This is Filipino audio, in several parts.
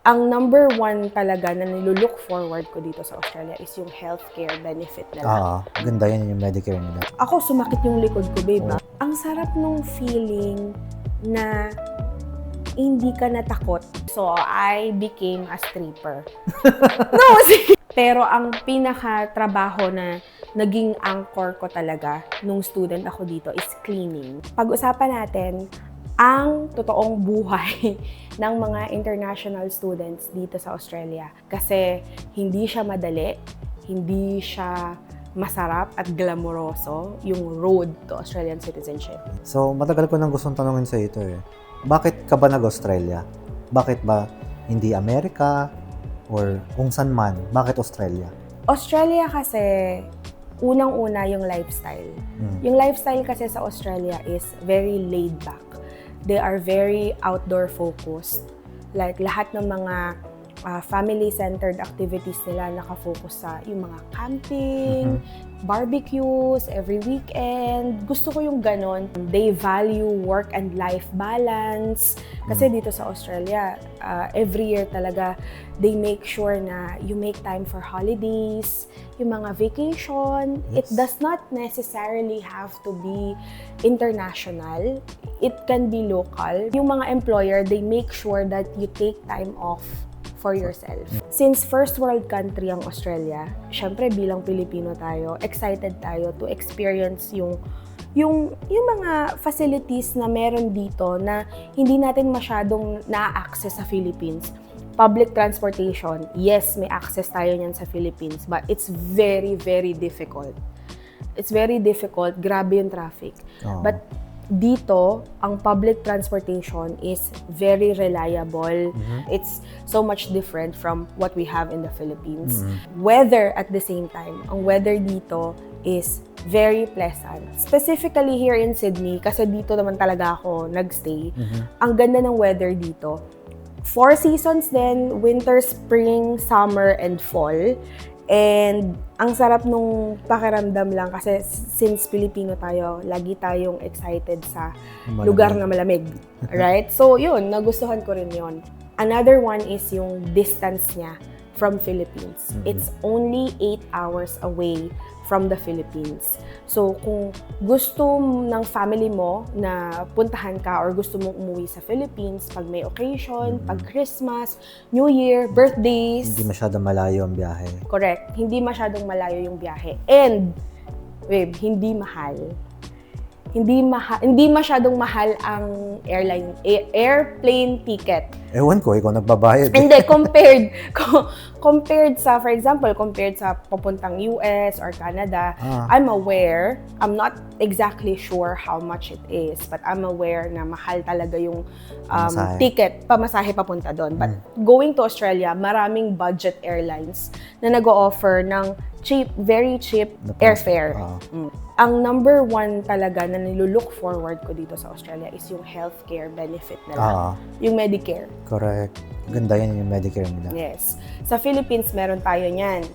Ang number one talaga na nilulook forward ko dito sa Australia is yung healthcare benefit nila. Ganda yan yung Medicare nila. Ako, sumakit yung likod ko, babe. Ang sarap nung feeling na hindi ka natakot. So, I became a stripper. No, pero ang pinaka-trabaho na naging anchor ko talaga nung student ako dito is cleaning. Pag-usapan natin ang totoong buhay ng mga international students dito sa Australia. Kasi hindi siya madali, hindi siya masarap at glamoroso yung road to Australian citizenship. So, matagal ko nang gustong tanungin sa ito eh. Bakit ka ba nag-Australia? Bakit ba hindi Amerika or kung saan man? Bakit Australia? Australia kasi, unang-una yung lifestyle. Yung lifestyle kasi sa Australia is very laid back. They are very outdoor focused. Like lahat ng mga family-centered activities nila nakafocus sa yung mga camping, barbecues, every weekend. Gusto ko yung ganon. They value work and life balance. Kasi dito sa Australia, every year talaga, they make sure na you make time for holidays, yung mga vacation. It does not necessarily have to be international. It can be local. Yung mga employer, they make sure that you take time off for yourself. Since first world country ang Australia, syempre bilang Pilipino tayo, excited tayo to experience yung mga facilities na meron dito na hindi natin masyadong na-access sa Philippines. Public transportation, yes, may access tayo niyan sa Philippines, but it's very, very difficult. It's very difficult, grabe yung traffic. But dito, ang public transportation is very reliable. It's so much different from what we have in the Philippines. Weather at the same time, ang weather dito is very pleasant. Specifically here in Sydney, kasi dito naman talaga ako nagstay, ang ganda ng weather dito. 4 seasons din, winter, spring, summer, and fall. And ang sarap nung pakiramdam lang kasi since Pilipino tayo, lagi tayong excited sa lugar na malamig. Right? So yun, nagustuhan ko rin yun. Another one is yung distance niya from Philippines. It's only 8 hours away from the Philippines. So kung gusto ng family mo na puntahan ka or gusto mong umuwi sa Philippines pag may occasion, pag Christmas, New Year, birthdays. Hindi masyadong malayo ang biyahe. Correct. Hindi masyadong malayo yung biyahe. And, babe, hindi mahal. Hindi masyadong mahal ang airplane ticket. Ewan ko, ikaw nagbabayad. Hindi, compared sa, for example, compared sa papuntang US or Canada, I'm aware, I'm not exactly sure how much it is, but I'm aware na mahal talaga yung ticket, pamasahe papunta doon. But going to Australia, maraming budget airlines na nag-o-offer ng cheap, very cheap airfare. Ang number one talaga na nilulook forward ko dito sa Australia is yung healthcare benefit nila. Yung Medicare. Correct. Ganda yan yung Medicare nila. Yes. Sa Philippines, meron tayo niyan.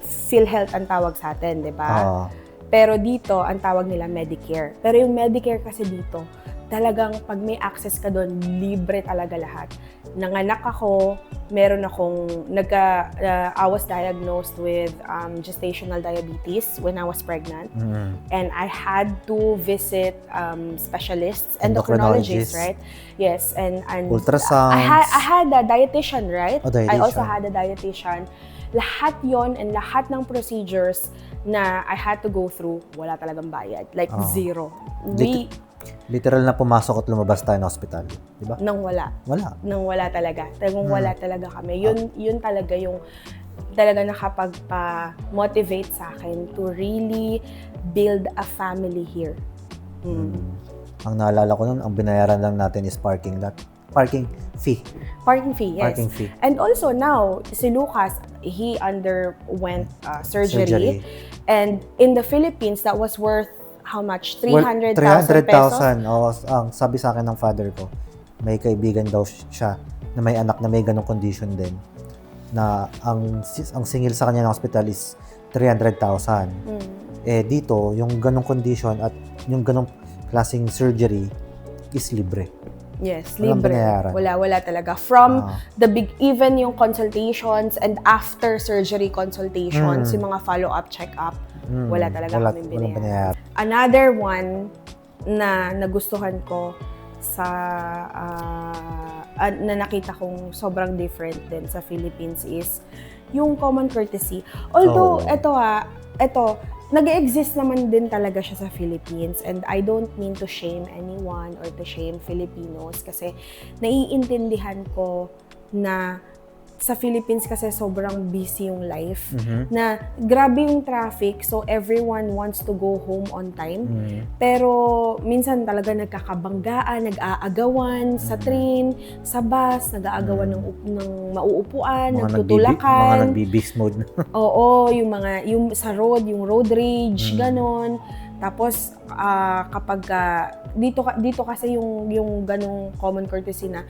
PhilHealth ang tawag sa atin, di ba? Pero dito, ang tawag nila Medicare. Pero yung Medicare kasi dito, talagang pag may access ka doon, libre talaga lahat. Nanganak ako, meron akong, I was diagnosed with gestational diabetes when I was pregnant. And I had to visit specialists, endocrinologists, right? Yes, and ultrasounds. I had a dietitian, right? Dietitian. I also had a dietitian. Lahat yon and lahat ng procedures na I had to go through, wala talagang bayad. Like zero. Literal na pumasok at lumabas tayo ng hospital, di ba? Nang wala. Wala. Nang wala talaga. Talagang wala talaga kami. Yun talaga yung talaga nakapagpa-motivate sa akin to really build a family here. Ang naalala ko nun, ang binayaran lang natin is parking fee. Parking fee, yes. Parking fee. And also now, si Lucas, he underwent surgery. And in the Philippines, that was worth how much? 300,000 pesos? 300,000. Ang sabi sa akin ng father ko, may kaibigan daw siya na may anak na may ganong condition din. Na ang singil sa kanya ng hospital is 300,000. Dito, yung ganong condition at yung ganong klaseng surgery is libre. Yes, Walang libre. binayaran. Wala talaga. From even yung consultations and after surgery consultations, yung mga follow-up, check-up, wala talaga kaming Walang binayaran. binayaran. Another one na nagustuhan ko sa na nakita kong sobrang different din sa Philippines is yung common courtesy. Although, ito, nag-exist naman din talaga siya sa Philippines, and I don't mean to shame anyone or to shame Filipinos kasi naiintindihan ko na sa Philippines kasi sobrang busy yung life, na grabe yung traffic, so everyone wants to go home on time. Pero minsan talaga nagkakabanggaan, nag-aagawan sa train, sa bus, nag-aagawan ng mauupuan, nagtutulakan. Mga nagbi-beast mode. Oo, yung sa road, yung road rage, ganon. Tapos kapag dito kasi yung ganong common courtesy na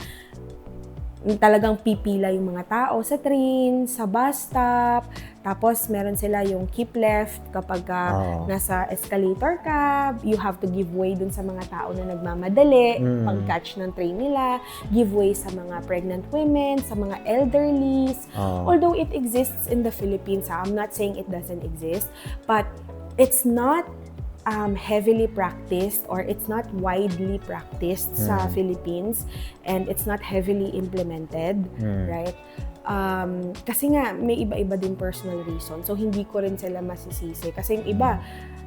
talagang pipila yung mga tao sa train, sa bus stop, tapos meron sila yung keep left kapag nasa escalator ka, you have to give way dun sa mga tao na nagmamadali, pag-catch ng train nila, give way sa mga pregnant women, sa mga elderlies. Although it exists in the Philippines, I'm not saying it doesn't exist, but it's not heavily practiced or it's not widely practiced sa Philippines, and it's not heavily implemented, right? Kasi nga may iba-iba din personal reason, so hindi ko rin sila masisisi kasi yung iba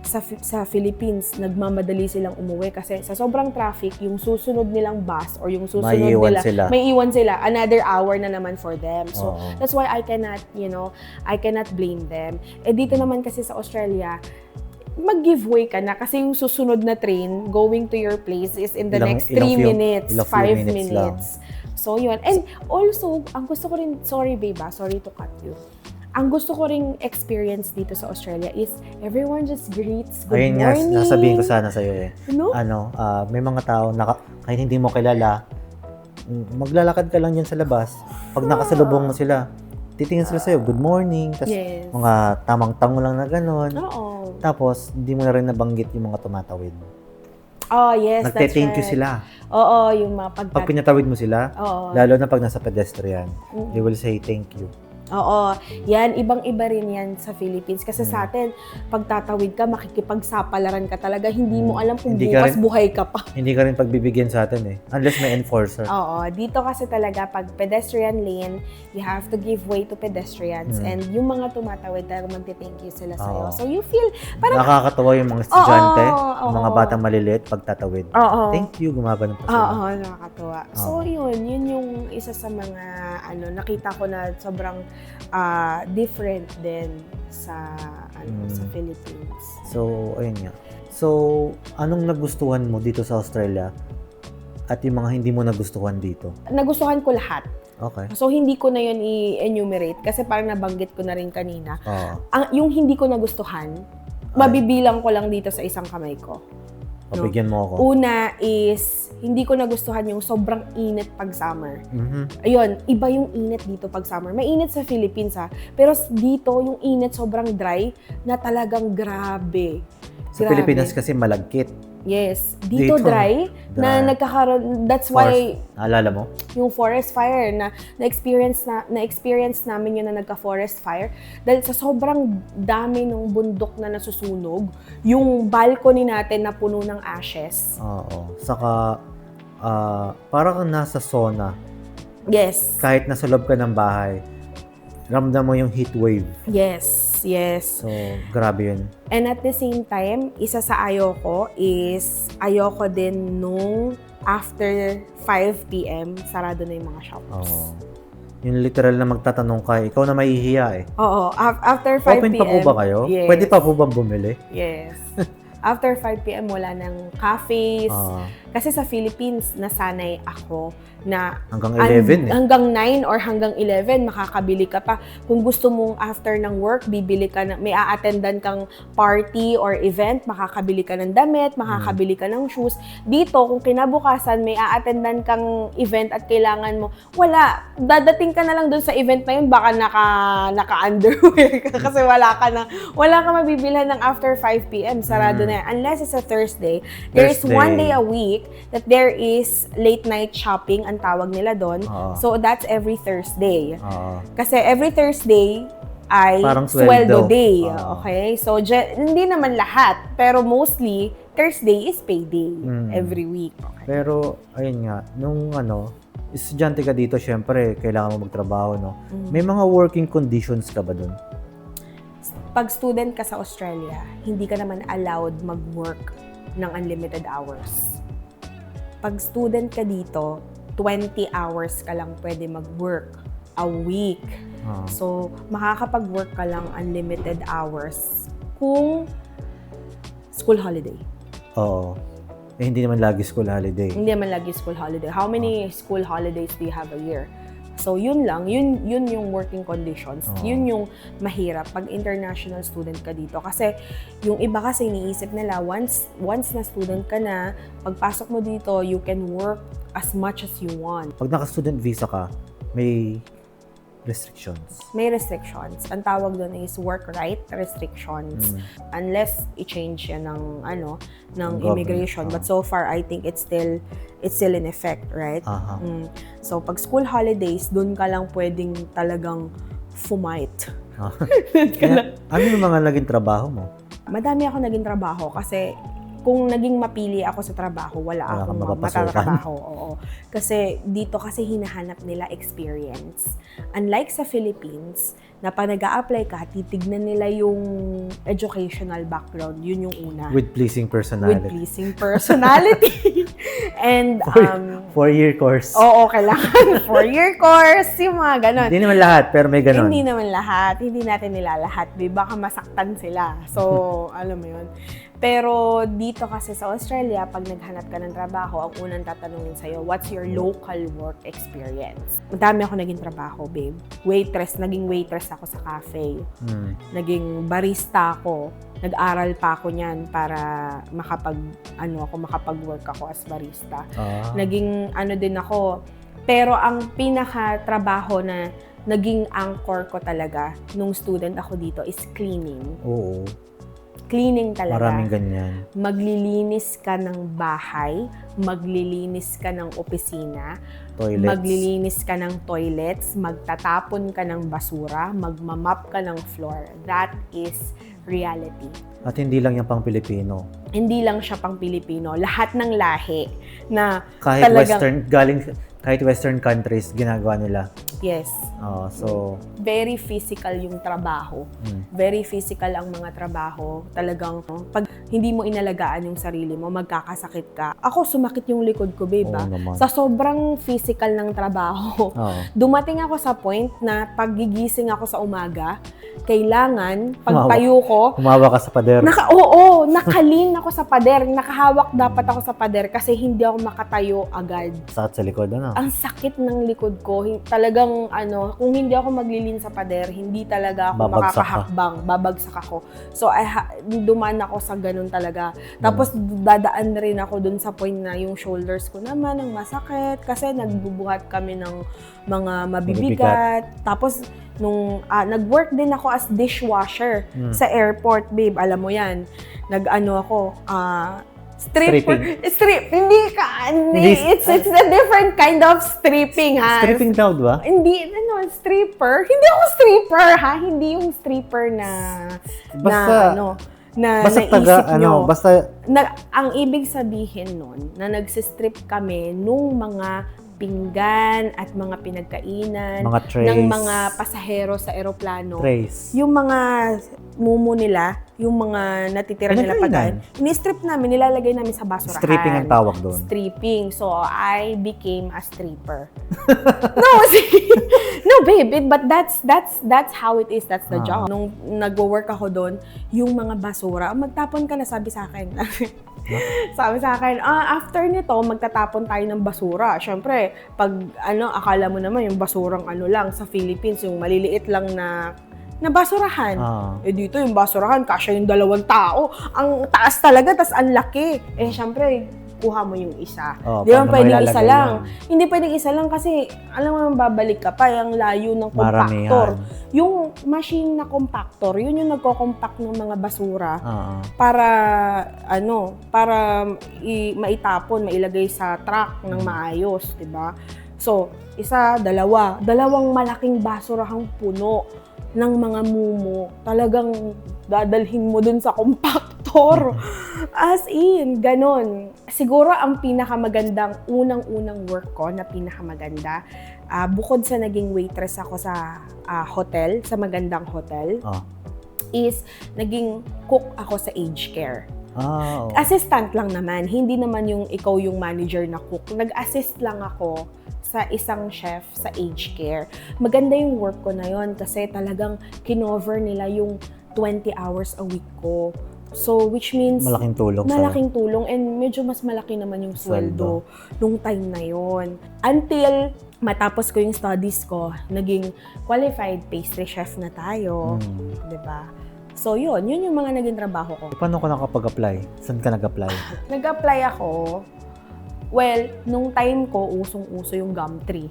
sa Philippines nagmamadali silang umuwi kasi sa sobrang traffic, yung susunod nilang bus or yung susunod may iwan sila, another hour na naman for them. So that's why I cannot blame them. Dito naman kasi sa Australia, mag-giveaway ka na kasi yung susunod na train going to your place is in the next 3 minutes, 5 minutes. So yun. And also, ang gusto ko rin, sorry babe, sorry to cut you. Ang gusto ko ring experience dito sa Australia is everyone just greets good morning. Nasabihin ko sana sa'yo eh. No? May mga tao na kahit hindi mo kilala, maglalakad ka lang dyan sa labas. Pag nakasalubong mo sila, titingin sila sa'yo, good morning. Tapos mga tamang tango lang na gano'n. Tapos, hindi mo na rin nabanggit yung mga tumatawid. Oh, yes, that's right. Nagte-thank you sila. Oo, yung mga pag pinatawid mo sila, lalo na pag nasa pedestrian, they will say thank you. Oo, yan, ibang-iba rin yan sa Philippines. Kasi sa atin, pag tatawid ka, makikipagsapalaran ka talaga. Hindi mo alam kung bukas buhay ka pa. Hindi ka rin pagbibigyan sa atin eh. Unless may enforcer. Oo, dito kasi talaga, pag pedestrian lane, you have to give way to pedestrians. And yung mga tumatawid, talaga magti-thank you sila sa'yo. So you feel, parang nakakatawa yung mga estudyante, yung mga batang maliliit, pag tatawid. Thank you, gumagano pa sila. Oo, nakakatawa. So yun yung isa sa mga, nakita ko na sobrang different din sa sa Philippines. So, ayun nga. So, anong nagustuhan mo dito sa Australia at yung mga hindi mo nagustuhan dito? Nagustuhan ko lahat. Okay. So, hindi ko na yun i-enumerate kasi parang nabanggit ko na rin kanina. Yung hindi ko nagustuhan, mabibilang ko lang dito sa isang kamay ko. Pabigyan mo ako. Una is, hindi ko nagustuhan yung sobrang init pag summer. Ayun, iba yung init dito pag summer. May init sa Philippines pero dito yung init sobrang dry na talagang grabe. Sa Pilipinas kasi malagkit. Yes. Dito dry na nagkakaroon, that's why naalala mo? Yung forest fire na-experience namin yun na nagka-forest fire dahil sa sobrang dami ng bundok na nasusunog, yung balcony natin na puno ng ashes. Oo. Saka parang kang nasa sauna. Yes. Kahit nasa loob ka ng bahay, ramdam mo yung heat wave. Yes. So, grabe yun. And at the same time, isa sa ayoko is ayoko din nung after 5 p.m. sarado na yung mga shops. Yung literal na magtatanong ka, ikaw na mahihiya eh. Oo, after 5 p.m. Open pa po ba kayo? Yes. Pwede pa po ba bumili? Yes. After 5 p.m. wala ng cafes. Kasi sa Philippines, nasanay ako na hanggang 11 hanggang 9 or hanggang 11 makakabili ka pa. Kung gusto mong after ng work, bibili ka na, may a-attendan kang party or event, makakabili ka ng damit, makakabili ka ng shoes. Dito, kung kinabukasan may a-attendan kang event at kailangan mo, wala. Dadating ka na lang dun sa event na yun, baka naka-underwear ka kasi wala ka mabibilhan ng after 5 p.m. Sarado na unless it's a Thursday, there is one day a week that there is late night shopping, ang tawag nila doon. So that's every Thursday. Kasi every Thursday ay parang sweldo day. Okay? So hindi naman lahat, pero mostly Thursday is payday every week. Okay? Pero ayun nga, nung estudyante ka dito, syempre kailangan mo magtrabaho, no? May mga working conditions ka ba doon? Pag student ka sa Australia, hindi ka naman allowed mag-work ng unlimited hours. Pag student ka dito, 20 hours ka lang pwede mag-work a week. So, makakapag-work ka lang unlimited hours kung school holiday. Oo. Hindi naman lagi school holiday. Hindi naman lagi school holiday. How many school holidays do you have a year? So, yun lang. Yun yung working conditions. Yun yung mahirap pag international student ka dito. Kasi, yung iba kasi iniisip nila, once na student ka na, pagpasok mo dito, you can work as much as you want. Pag naka-student visa ka, may restrictions. May restrictions. Ang tawag doon is work right restrictions. Unless i-change yan ng immigration. But so far, I think it's still in effect, right? So, pag school holidays, doon ka lang pwedeng talagang fumight. Ano yung mga naging trabaho mo? Madami ako naging trabaho kasi kung naging mapili ako sa trabaho, wala akong matatrabaho. Oo. Kasi dito kasi hinahanap nila experience. Unlike sa Philippines, na pag nag-a-apply ka, titignan nila yung educational background. Yun yung una. With pleasing personality. With pleasing personality. And, 4-year course. Oo, kailangan 4-year course, yung mga ganon. Hindi naman lahat, pero may ganon. Hindi naman lahat. Hindi natin nila lahat. Baka masaktan sila. So, alam mo yun. Pero dito kasi sa Australia, pag naghanap ka ng trabaho, ang unang tatanungin sa'yo, what's your local work experience? Madami ako naging trabaho, babe. Naging waitress ako sa cafe. Naging barista ako. Nag-aral pa ako niyan para makapag-work ako as barista. Naging din ako. Pero ang pinaka-trabaho na naging anchor ko talaga nung student ako dito is cleaning. Oo. Cleaning talaga. Maraming ganyan. Maglilinis ka ng bahay, maglilinis ka ng opisina, Toilets. maglilinis ka ng toilets, magtatapon ka ng basura, magmamap ka ng floor. That is reality. At hindi lang yung pang Pilipino. Hindi lang siya pang Pilipino. Lahat ng lahi na Kahit talagang, Western countries, ginagawa nila. Yes. So, very physical yung trabaho. Very physical ang mga trabaho. Talagang, pag hindi mo inalagaan yung sarili mo, magkakasakit ka. Ako, sumakit yung likod ko, babe. Sa sobrang physical ng trabaho, dumating ako sa point na paggigising ako sa umaga, kailangan, pagtayo ko, humawa ka sa pader. Nakalin ako sa pader. Nakahawak dapat ako sa pader kasi hindi ako makatayo agad. Sakit sa likod, Ang sakit ng likod ko. Talagang, kung hindi ako maglilin sa pader, hindi talaga ako makakahakbang. Babagsak ako. So, dumaan ako sa ganun talaga. Tapos, dadaan rin ako dun sa point na yung shoulders ko naman ang masakit kasi nagbubuhat kami ng mga mabibigat. Tapos, nung nag-work din ako as dishwasher sa airport, babe. Alam mo yan. Stripper. It's a different kind of stripping, ha? Stripping daw, ba? Hindi, stripper. Hindi ako stripper, ha? Hindi yung stripper na naisip nyo. Ang ibig sabihin nun, na nagsistrip kami nung mga pinggan at mga pinagkainan ng mga pasahero sa eroplano. Trays. Yung mga mumu nila, yung mga natitira nila pagkain, ini-strip namin, nilalagay namin sa basurahan. Stripping ang tawag doon. Stripping. So, I became a stripper. No, babe, but that's how it is. That's the job. Nung nagwo-work ako doon, yung mga basura, magtapon ka na, sabi sa akin. Sabi sa akin, after nito, magtatapon tayo ng basura. Siyempre, pag akala mo naman yung basurang lang sa Philippines, yung maliliit lang na basurahan. Dito yung basurahan, kasya yung 2 tao. Ang taas talaga, tas ang laki. Siyempre, kuha mo yung isa. Oh, Di ba paano mo pwedeng isa ilalagay lang? yun? Hindi pwedeng isa lang kasi, alam mo, babalik ka pa, yung layo ng compactor. Maramihan. Yung machine na compactor, yun yung nagko-compact ng mga basura Oo. para, maitapon, mailagay sa truck ng maayos, di ba? So, isa, dalawang malaking basurahang puno ng mga mumo. Talagang dadalhin mo dun sa compactor. As in, ganon. Siguro ang pinakamagandang, unang-unang work ko na pinakamaganda, bukod sa naging waitress ako sa hotel, sa magandang hotel, is naging cook ako sa aged care. Assistant lang naman, hindi naman yung ikaw yung manager na cook. Nag-assist lang ako sa isang chef sa aged care. Maganda yung work ko na yon kasi talagang kinover nila yung 20 hours a week ko. So, which means Malaking tulong malaking tulong and medyo mas malaki naman yung sweldo nung time na yon. Until matapos ko yung studies ko, naging qualified pastry chef na tayo. 'Di ba? So, yun yung mga naging trabaho ko. Paano ka nakapag-apply? Saan ka nag-apply? Nag-apply ako. Well, nung time ko, usong-uso yung Gumtree.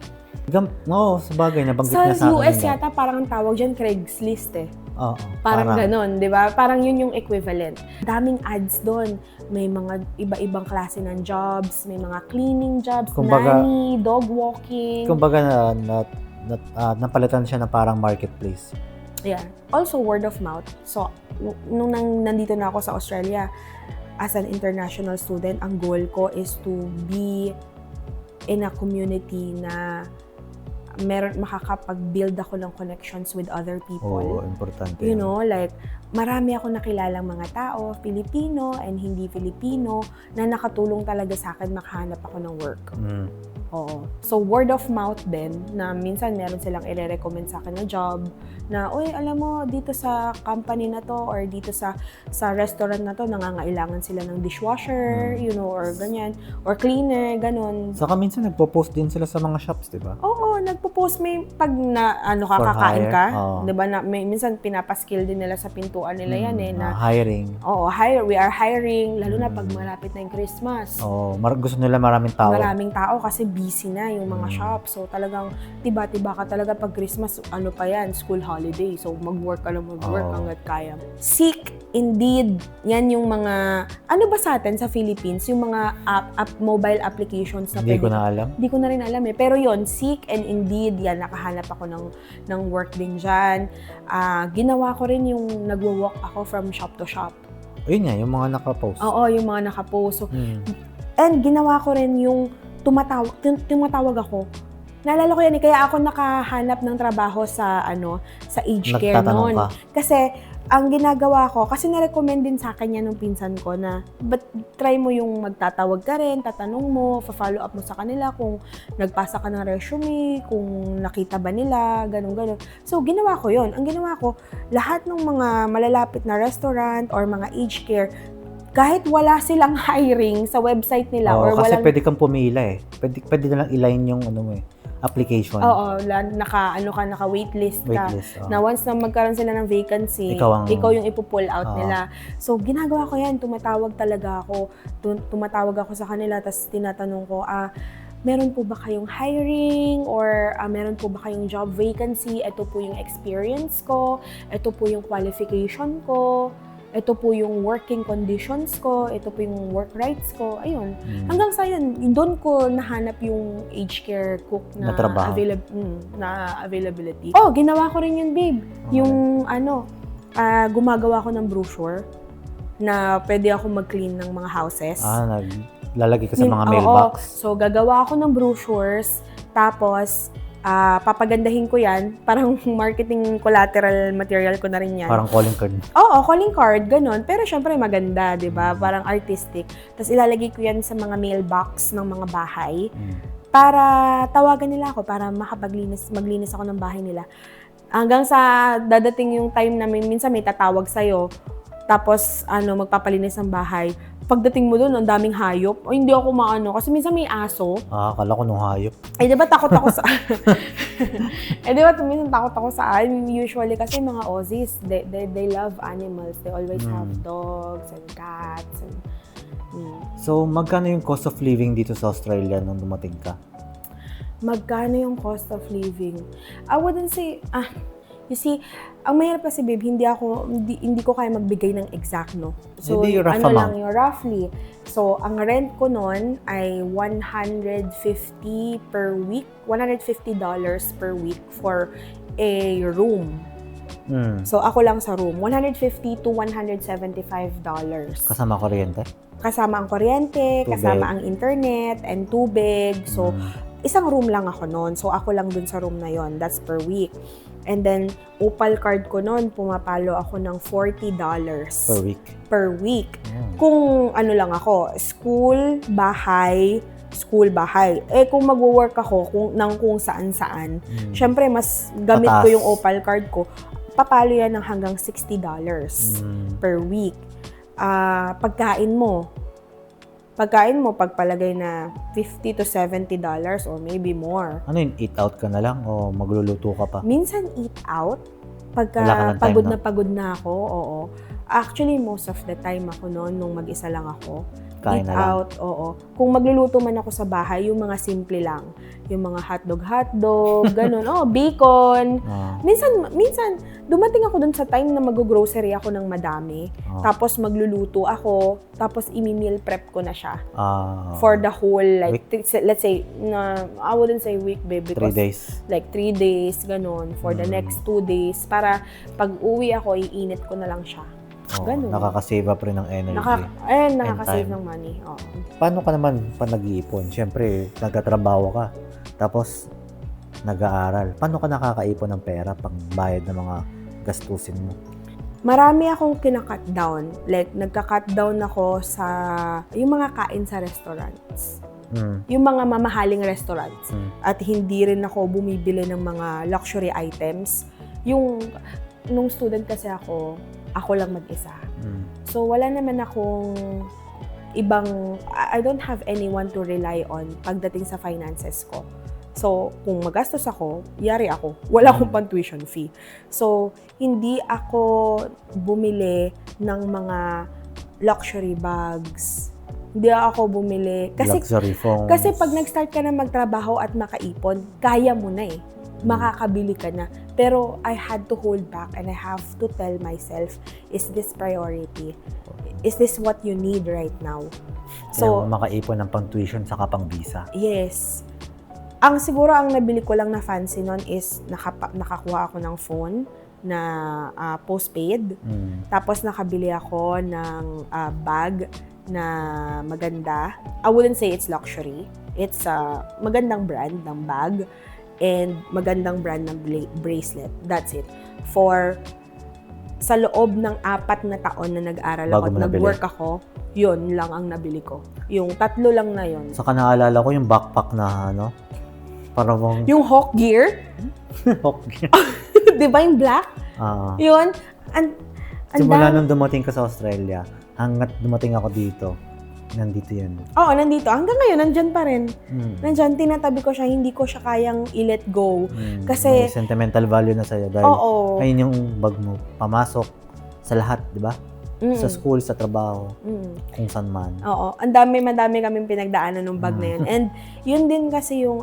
Sabagay, nabanggit Sa na sa akin. US yata, parang ang tawag dyan, Craigslist eh. Oo. Parang ganon, di ba? Parang yun yung equivalent. Daming ads doon. May mga iba-ibang klase ng jobs, may mga cleaning jobs, nanny, dog walking. Kumbaga, napalitan siya na parang marketplace. Yeah. Also, word of mouth. So, nung nandito na ako sa Australia, as an international student, ang goal ko is to be in a community na makakapag-build ako ng connections with other people. Oo, importante. You know, like, marami ako nakilalang mga tao, Filipino and hindi Filipino, na nakatulong talaga sa akin makahanap ako ng work. Oo. So, word of mouth din, na minsan meron silang i-recommend sa akin na job, na, uy, alam mo, dito sa company na to, or dito sa restaurant na to, nangangailangan sila ng dishwasher, you know, or ganyan, or cleaner, ganon. Saka minsan nagpo-post din sila sa mga shops, di ba? Oo, nagpo-post may pag na, kakain ka, di ba, na, minsan pinapaskill din nila sa pintuan nila yan eh, na hiring. Oo, we are hiring, lalo na pag malapit na yung Christmas. Oo, gusto nila maraming tao. Maraming tao kasi busy na yung mga shop. So talagang tiba-tiba ka talaga pag Christmas, ano pa yan, school holiday. So mag-work ka lang hanggat kaya. Seek, Indeed, yan yung mga, ano ba sa atin sa Philippines, yung mga mobile applications na Hindi ko na alam. Hindi ko na rin alam eh. Pero yon, Seek and Indeed, yan, nakahanap ako ng work din dyan. Ginawa ko rin yung nagwo-walk ako from shop to shop. Ayun nga, yung mga nakapost. Oo, yung mga nakapost. So, and ginawa ko rin yung tumatawag ako. Naalala ko yan eh, kaya ako nakahanap ng trabaho sa aged care noon. Kasi ang ginagawa ko, kasi na-recommend din sa akin yan ng pinsan ko na, but try mo yung magtatawag ka rin, tatanong mo, follow up mo sa kanila kung nagpasa ka ng resume, kung nakita ba nila, ganun. So, ginawa ko yon. Ang ginawa ko, lahat ng mga malalapit na restaurant or mga aged care, kahit wala silang hiring sa website nila or kasi walang... pwede kang pumila eh. Pwede na lang i-line yung application. Oo, naka-waitlist ka. Na once na magkaroon sila ng vacancy, ikaw yung ipo-pull out nila. So, ginagawa ko yan. Tumatawag talaga ako. Tumatawag ako sa kanila, tapos tinatanong ko, meron po ba kayong hiring or meron po ba kayong job vacancy? Ito po yung experience ko. Ito po yung qualification ko. Ito po yung working conditions ko, ito po yung work rights ko, ayun. Hanggang sa yun, doon ko nahanap yung aged care cook na availability. Oh, ginawa ko rin yun, babe. Okay. Yung gumagawa ko ng brochure na pwede ako mag-clean ng mga houses. Naglalagay ka sa mga mailbox. So, gagawa ako ng brochures, tapos papagandahin ko yan. Parang marketing collateral material ko na rin yan. Parang calling card. Oo, calling card, ganun. Pero syempre maganda, di ba? Parang artistic. Tapos ilalagay ko yan sa mga mailbox ng mga bahay para tawagan nila ako, para maglinis ako ng bahay nila. Hanggang sa dadating yung time na minsan may tatawag sa'yo, tapos magpapalinis ng bahay. Pagdating mo doon, ang daming hayop. O, hindi ako maano. Kasi minsan may aso. Akala ko nung hayop. Di ba takot ako sa... di ba minsan takot ako sa... Usually kasi mga Aussies, they love animals. They always have dogs and cats. And So, magkano yung cost of living dito sa Australia nung dumating ka? Magkano yung cost of living? I wouldn't say, you see, ang mahirap kasi babe, hindi ko kaya magbigay ng exact, no? So, Hindi, rough ano amount. lang yung roughly. So, ang rent ko noon ay $150 per week, $150 per week for a room. So, ako lang sa room, $150 to $175. Kasama kuryente? Kasama ang kuryente, Tubig. kasama ang internet, and tubig. So, isang room lang ako noon. So, ako lang dun sa room na yon. That's per week. And then, Opal card ko noon, pumapalo ako ng $40 Per week? per week. Kung ano lang ako, school, bahay. Kung magwo-work ako kung saan-saan, syempre, mas gamit ko Patas. yung Opal card ko, papalo yan ng hanggang $60 per week. Pagkain mo, pagpalagay na $50 to $70 or maybe more. Ano yun, eat out ka na lang o magluluto ka pa? Minsan eat out. Wala ka Pagka ng time, pagod no? na pagod na ako, oo. Actually, most of the time ako noon, nung mag-isa lang ako, Kain eat na lang. out, oo. Kung magluluto man ako sa bahay, yung mga simple lang. Yung mga hotdog, ganun. Bacon. Minsan, dumating ako dun sa time na mag-grocery ako ng madami. Tapos magluluto ako, tapos imi-meal prep ko na siya. For the whole, like, let's say, I wouldn't say week, babe, 3 because days. like 3 days, ganun, for the next 2 days, para pag uwi ako, iinit ko na lang siya. Ganun. Nakaka-save up rin ng energy. Nakaka-save time. ng money. Oo. Paano ka naman pa nag-iipon? Siyempre, nagtatrabaho ka. Tapos, nag-aaral. Paano ka nakakaipon ng pera pang bayad ng mga gastusin mo? Marami akong kina-cut down. Like, nagka-cut down ako sa yung mga kain sa restaurants. Yung mga mamahaling restaurants. At hindi rin ako bumibili ng mga luxury items. Nung student kasi ako lang mag-isa. So, wala naman akong I don't have anyone to rely on pagdating sa finances ko. So, kung magastos ako, yari ako. Wala akong pang-tuition fee. So, hindi ako bumili ng mga luxury bags. Hindi ako bumili. Luxury phones. Kasi pag nag-start ka na magtrabaho at makaipon, kaya mo na eh. Makakabili ka na. Pero I had to hold back and I have to tell myself, is this priority? Is this what you need right now? So, makaipon ng pang-tuition saka pang-visa. Yes. Siguro ang nabili ko lang na fancy nun is nakakuha ako ng phone na postpaid. Tapos nakabili ako ng bag na maganda. I wouldn't say it's luxury. It's magandang brand ng bag and magandang brand ng bracelet. That's it. Sa loob ng 4 na taon na nag-aral ako at nag-work ako, yun lang ang nabili ko. Yung 3 lang na yun. Saka naalala ko yung backpack na parang Yung Hawk Gear. Hawk Gear. Di ba yung black? Yun. Simula nung dumating ka sa Australia, hanggat dumating ako dito, nandito yun. Oo, nandito. Hanggang ngayon, nandyan pa rin. Nandyan, tinatabi ko siya, hindi ko siya kayang i-let go. Kasi, may sentimental value na sa'yo dahil ayun yung bag mo, pamasok sa lahat, di ba? Sa school, sa trabaho, kung saan man. Oo, madami kaming pinagdaanan ng bag na yun. And yun din kasi yung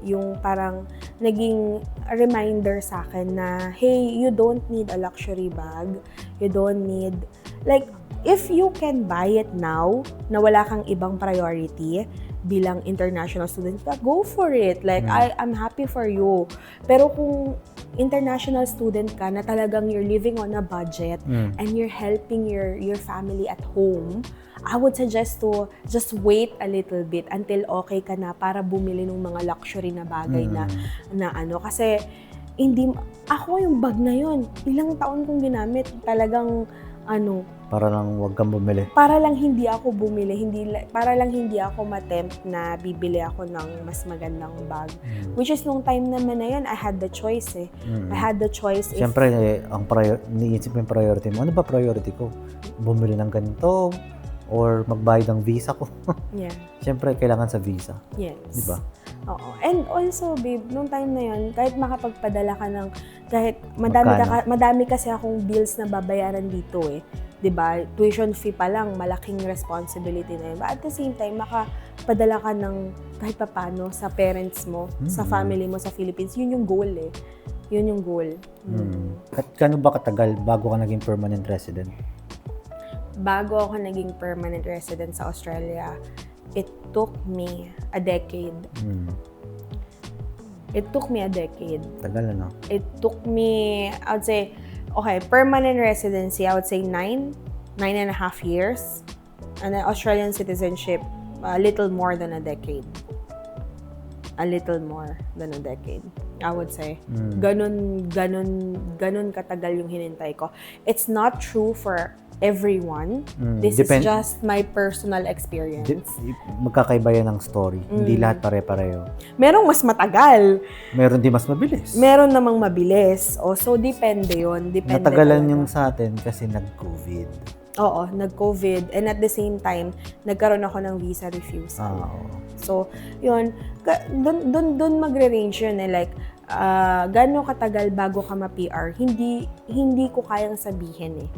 yung parang naging reminder sa akin na, hey, you don't need a luxury bag. You don't need, like, if you can buy it now, na wala kang ibang priority bilang international student, go for it. Like, I'm happy for you. Pero kung international student ka na talagang you're living on a budget and you're helping your family at home, I would suggest to just wait a little bit until okay ka na para bumili ng mga luxury na bagay na kasi ako yung bag na yun, ilang taon kong ginamit, talagang para lang wag kang bumili. Para lang hindi ako bumili, para lang hindi ako ma-tempt na bibili ako ng mas magandang bag. Which is nung time naman na yun, I had the choice eh. I had the choice. Siyempre, niisip mo yung priority mo. Ano ba priority ko? Bumili ng ganito or magbayad ng visa ko? Yeah. Siyempre, kailangan sa visa. Yes. Diba? Oo. And also, babe, nung time na yun, kahit makapagpadala ka ng, kahit madami kasi akong bills na babayaran dito eh. 'Diba? Tuition fee pa lang, malaking responsibility na yun. But at the same time, makapadala ka ng kahit papano sa parents mo, sa family mo sa Philippines. Yun yung goal eh. Yun yung goal. Kano ba katagal bago ka naging permanent resident? Bago ako naging permanent resident sa Australia, it took me a decade. It took me a decade. Tagal ano? It took me, I would say, okay, permanent residency, I would say 9.5 years. And then Australian citizenship, a little more than a decade. A little more than a decade, I would say. Ganun katagal yung hinintay ko. It's not true for everyone. This is just my personal experience. Magkakaiba yan ng story. Hindi lahat pare-pareho. Merong mas matagal. Meron din mas mabilis. Meron namang mabilis. So, depende yun. Depende Natagalan talaga. yung sa atin kasi nag-COVID. Oo, nag-COVID. And at the same time, nagkaroon ako ng visa refusal. So, yun. Doon magre-range yun eh. Like, gano'ng katagal bago ka ma-PR? Hindi ko kayang sabihin eh.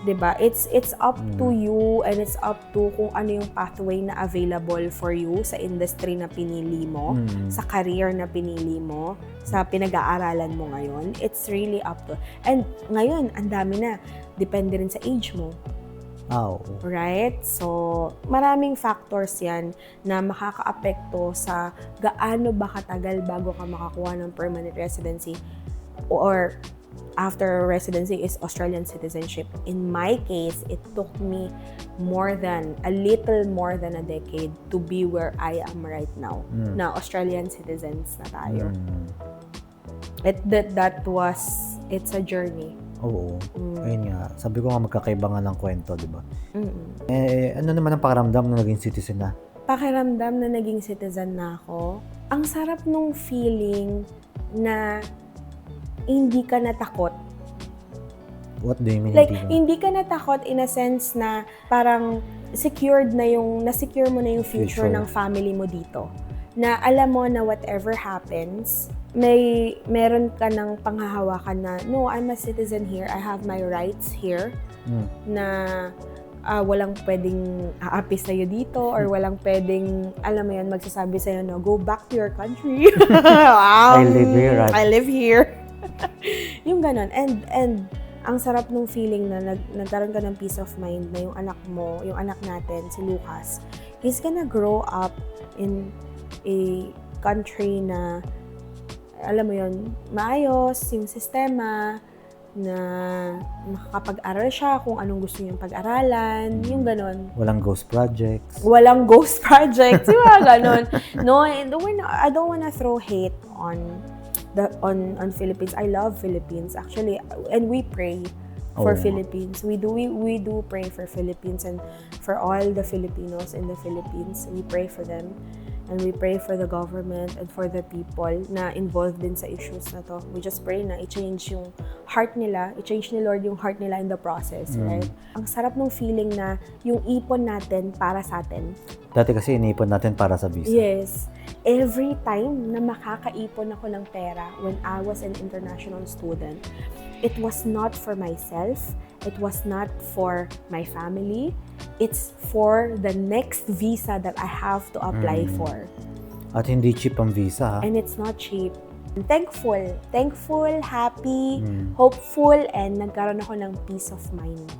'Di ba? It's up to you and it's up to kung ano yung pathway na available for you sa industry na pinili mo, sa career na pinili mo, sa pinag-aaralan mo ngayon. It's really up to. And ngayon, ang dami na. Depende rin sa age mo. Right? So, maraming factors yan na makakaapekto sa gaano ba katagal bago ka makakuha ng permanent residency or after residency is Australian citizenship. In my case, it took me a little more than a decade to be where I am right now. Na Australian citizens na tayo. It's a journey. Oo. Ayun nga. Sabi ko nga magkakaiba nga ng kwento, di ba? Ano naman ang pakiramdam na naging citizen na? Pakiramdam na naging citizen na ako? Ang sarap nung feeling na hindi ka natakot. What do you mean? Like, hindi ka natakot in a sense na parang na-secure mo na yung future ng family mo dito. Na alam mo na whatever happens, meron ka ng panghahawakan na, no, I'm a citizen here, I have my rights here, na walang pwedeng aapi sa'yo dito or walang pwedeng, alam mo yun, magsasabi sa'yo, no, go back to your country. I live here. I live here. Yung ganon. And ang sarap nung feeling na nagkaroon ka ng peace of mind na yung anak natin, si Lucas, he's gonna grow up in a country na, alam mo yun, maayos yung sistema, na makakapag-aral siya kung anong gusto niyang pag-aralan, yung ganon. Walang ghost projects. Walang ghost projects, yung mga ganon. No, I don't wanna throw hate on Philippines. I love Philippines actually, and we pray for Philippines. We do pray for Philippines and for all the Filipinos in the Philippines. We pray for them. And we pray for the government and for the people na involved din sa issues na to. We just pray na i-change yung heart nila, i-change ni Lord yung heart nila in the process, right? Ang sarap nung feeling na yung ipon natin para sa atin. Dati kasi iniipon natin para sa visa. Yes. Every time na makakaipon ako ng pera when I was an international student, it was not for myself, it was not for my family, it's for the next visa that I have to apply for. At hindi cheap ang visa, ha? And it's not cheap. Thankful, happy, hopeful, and nagkaroon ako ng peace of mind.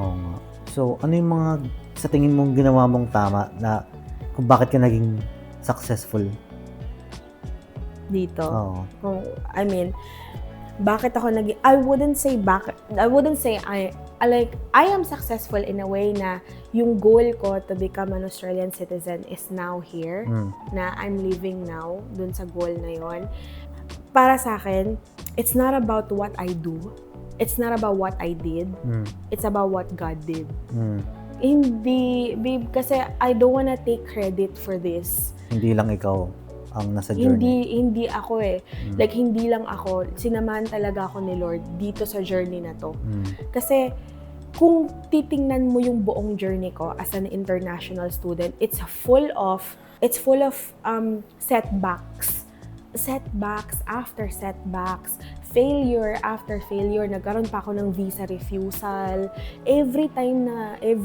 Oo nga. So, ano yung mga sa tingin mong ginawa mong tama na kung bakit ka naging successful dito? Oo. I mean, bakit ako naging, I wouldn't say I am successful in a way na yung goal ko to become an Australian citizen is now here, na I'm living now dun sa goal na yon. Para sa akin, it's not about what I do, it's not about what I did, it's about what God did. Hindi, babe, kasi I don't wanna take credit for this. Hindi lang ikaw ang nasa journey. Hindi ako eh. Like, hindi lang ako. Sinamahan talaga ako ni Lord dito sa journey na to. Kasi, kung titingnan mo yung buong journey ko as an international student, it's full of setbacks. Setbacks after setbacks. failure after failure, nagkaroon pa ako ng visa refusal. Every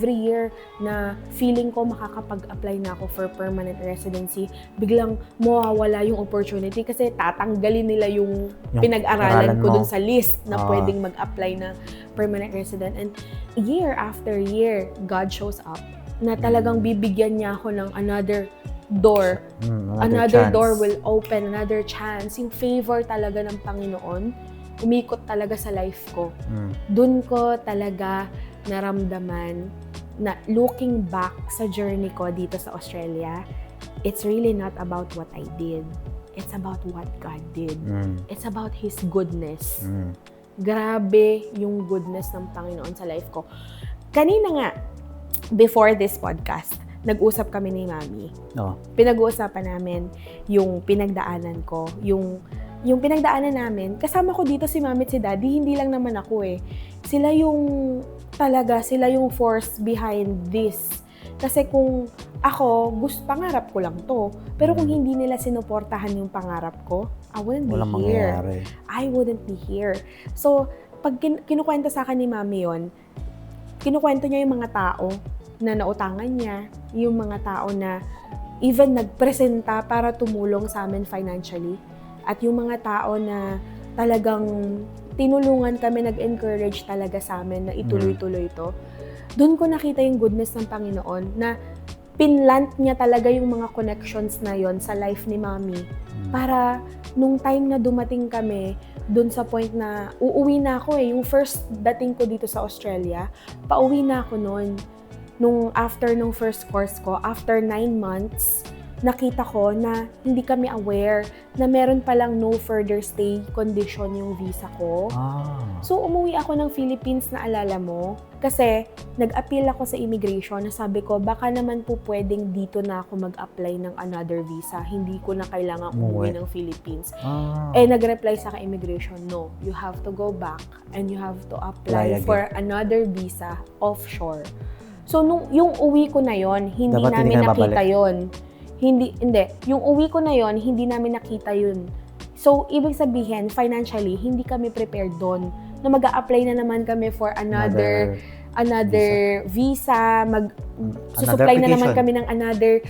year na feeling ko makakapag-apply na ako for permanent residency, biglang mawawala yung opportunity kasi tatanggalin nila yung pinag-aralan ko dun sa list na pwedeng mag-apply na permanent resident. And year after year, God shows up na talagang bibigyan niya ako ng another door. Another door will open, another chance. Yung favor talaga ng Panginoon, umikot talaga sa life ko. Doon ko talaga naramdaman na looking back sa journey ko dito sa Australia, it's really not about what I did. It's about what God did. It's about His goodness. Grabe yung goodness ng Panginoon sa life ko. Kanina nga, before this podcast, nag-usap kami ni Mami. Pinag-uusapan namin yung pinagdaanan ko. Yung pinagdaanan namin, kasama ko dito si Mami at si Daddy, hindi lang naman ako eh. Sila yung force behind this. Kasi kung ako, pangarap ko lang to. Pero kung hindi nila sinuportahan yung pangarap ko, I wouldn't be here. Mangyayari. I wouldn't be here. So, pag kinukwento sa akin ni Mami yon, kinukwento niya yung mga tao na nautangan niya, yung mga tao na even nagpresenta para tumulong sa amin financially, at yung mga tao na talagang tinulungan kami, nag-encourage talaga sa amin na ituloy-tuloy ito. Doon ko nakita yung goodness ng Panginoon na pinlant niya talaga yung mga connections na yon sa life ni Mami. Para nung time na dumating kami, doon sa point na uuwi na ako eh. Yung first dating ko dito sa Australia, pauwi na ako noon. Nung after nung first course ko, after 9 months, nakita ko na hindi kami aware na meron palang no further stay condition yung visa ko. So, umuwi ako ng Philippines na alala mo. Kasi, nag-appeal ako sa immigration na sabi ko, baka naman po pwedeng dito na ako mag-apply ng another visa. Hindi ko na kailangan umuwi ng Philippines. Nag-reply sa immigration, no, you have to go back and you have to apply for another visa offshore. So, yung uwi ko na yon, hindi namin nakita yon. Hindi. Yung uwi ko na yon, hindi namin nakita yun. So, ibig sabihin, financially, hindi kami prepared doon na mag-a-apply na naman kami for another visa, susupply na naman kami ng another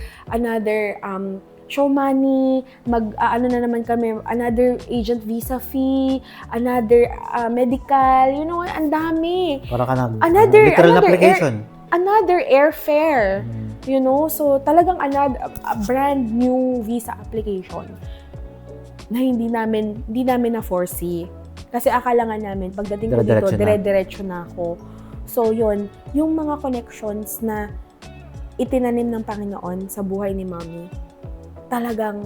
show money, ano na naman kami, another agent visa fee, another medical, you know, ang dami. Para ka another application. Another airfare, you know, so talagang a brand new visa application na hindi namin na foresee. Kasi akala nga namin, pagdating ko dito, dire-diretso na ako. So yun, yung mga connections na itinanim ng Panginoon sa buhay ni Mami, talagang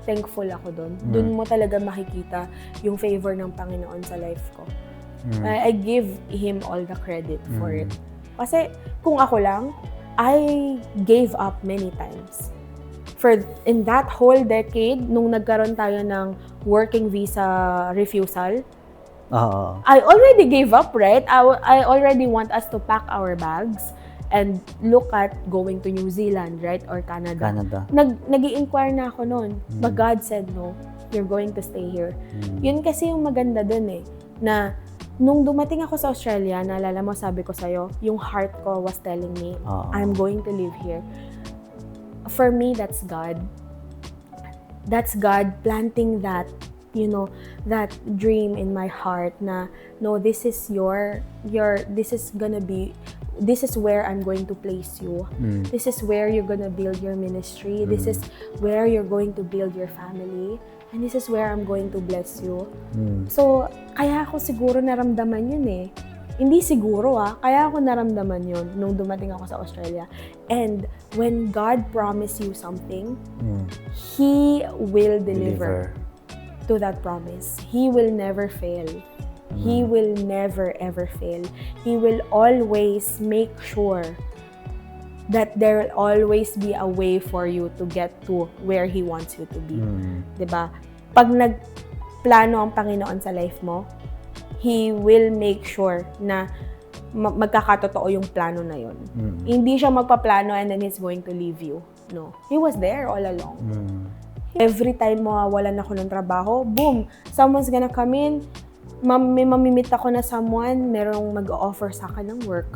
thankful ako doon. Doon mo talaga makikita yung favor ng Panginoon sa life ko. I give Him all the credit for it. Kasi kung ako lang, I gave up many times. In that whole decade, nung nagkaroon tayo ng working visa refusal, I already gave up, right? I already want us to pack our bags and look at going to New Zealand, right? Or Canada. Nag-i-inquire na ako noon. But God said, no, you're going to stay here. Yun kasi yung maganda dun eh, na nung dumating ako sa Australia, naalala mo, sabi ko sa'yo, yung heart ko was telling me, I'm going to live here. For me, that's God. That's God planting that, that dream in my heart na, no, this is this is where I'm going to place you. This is where you're gonna build your ministry. This is where you're going to build your family. And this is where I'm going to bless you. So, kaya ako siguro naramdaman yun eh. Hindi siguro kaya ako naramdaman yun nung dumating ako sa Australia. And when God promised you something, He will deliver to that promise. He will never fail. He will never ever fail. He will always make sure that there will always be a way for you to get to where He wants you to be. Diba? Pag nagplano ang Panginoon sa life mo, He will make sure na magkakatotoo yung plano na yun. Hindi siya magpaplano and then He's going to leave you. No. He was there all along. Every time mawawalan ako ng trabaho, boom, someone's gonna come in, may mamimit ako na someone, merong mag-offer sa akin ng work.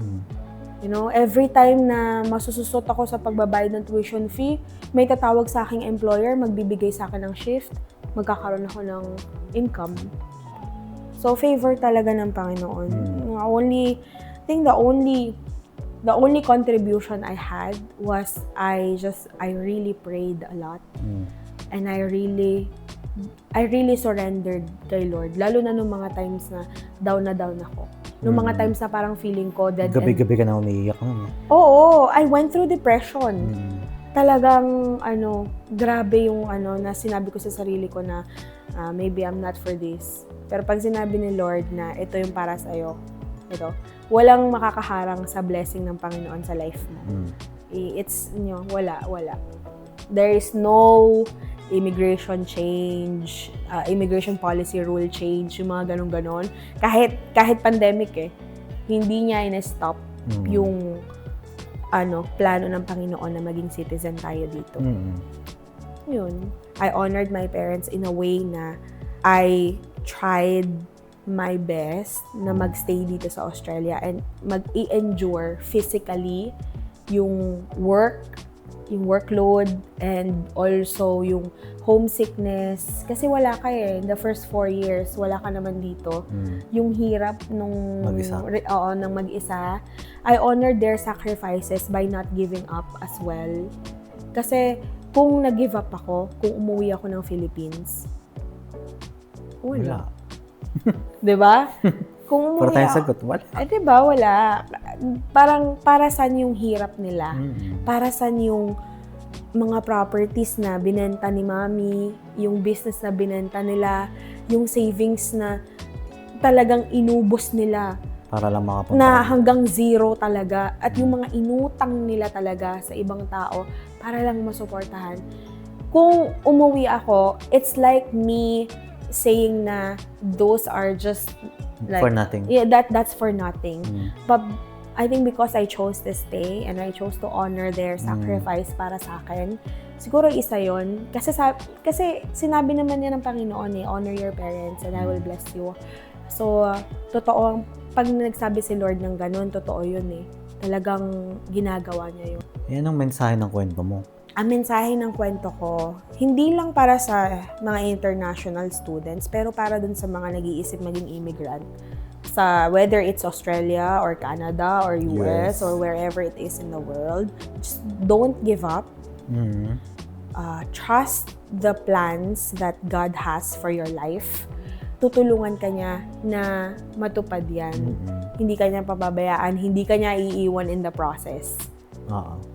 You know, every time na masususot ako sa pagbabayad ng tuition fee, may tatawag sa aking employer, magbibigay sa akin ng shift, magkakaroon ako ng income. So, favor talaga ng Panginoon. I think the only contribution I had was I really prayed a lot. And I really surrendered kay Lord. Lalo na nung mga times na down ako. Nung mga times na parang feeling ko dead end. Gabi-gabi ka na umiiyak nun. Oo, I went through depression. Talagang, grabe yung na sinabi ko sa sarili ko na maybe I'm not for this. Pero pag sinabi ni Lord na ito yung para sa'yo, walang makakaharang sa blessing ng Panginoon sa life mo. Wala. There is no immigration change, immigration policy rule change, yung mga ganon-ganon. Kahit pandemic hindi niya in-stop yung plano ng Panginoon na maging citizen tayo dito. Yun. I honored my parents in a way na I tried my best na magstay dito sa Australia and mag-i-endure physically yung workload and also yung homesickness. Kasi wala ka the first 4 years, wala ka naman dito. Yung hirap nung mag-isa. I honored their sacrifices by not giving up as well. Kasi kung nag-give up ako, kung umuwi ako ng Philippines, wala. Diba? Kung umuwi tayong sagot, wala. Diba? Wala. Parang para saan yung hirap nila? Para saan yung mga properties na binenta ni Mami, yung business na binenta nila, yung savings na talagang inubos nila. Para lang makapunta. Na hanggang zero talaga. At yung mga inutang nila talaga sa ibang tao para lang masuportahan. Kung umuwi ako, it's like me saying na those are just like, for nothing. Yeah, that's for nothing. But I think because I chose to stay and I chose to honor their sacrifice para sa akin, siguro isa yon. Kasi sinabi naman niya ng Panginoon honor your parents and I will bless you. So, totoo, pag nagsabi si Lord ng ganun, totoo yun Talagang ginagawa niya yun. Yan ang mensahe ng kwento mo. Ang mensahe ng kwento ko, hindi lang para sa mga international students, pero para dun sa mga nag-iisip maging immigrant. Whether it's Australia or Canada or US or wherever it is in the world, just don't give up. Trust the plans that God has for your life. Tutulungan ka niya na matupad yan. Hindi ka niya pababayaan, hindi ka niya iiwan in the process.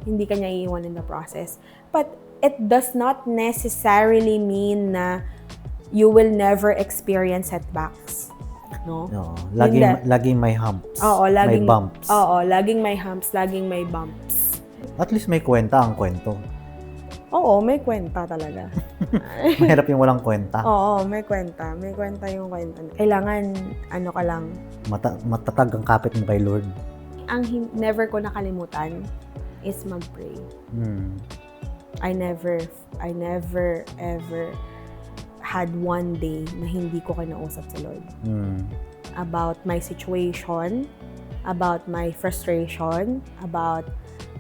Hindi ka niya iiwan in the process. But it does not necessarily mean na you will never experience setbacks. No? Laging may humps. May bumps. Laging may humps, laging may bumps. At least may kwenta ang kwento. Oo, may kwenta talaga. Mahirap yung walang kwenta. Oo, may kwenta. May kwenta yung kwenta. Kailangan, ka lang. Matatag ang kapit mo kay Lord. Ang never ko nakalimutan is mag-pray. I never ever had one day na hindi ko kinausap sa Lord. About my situation, about my frustration, about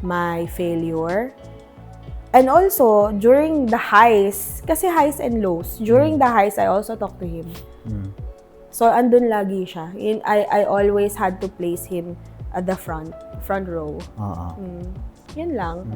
my failure. And also, during the highs, kasi highs and lows, during the highs, I also talk to Him. So, andun lagi siya. I always had to place Him at the front row. Yan lang.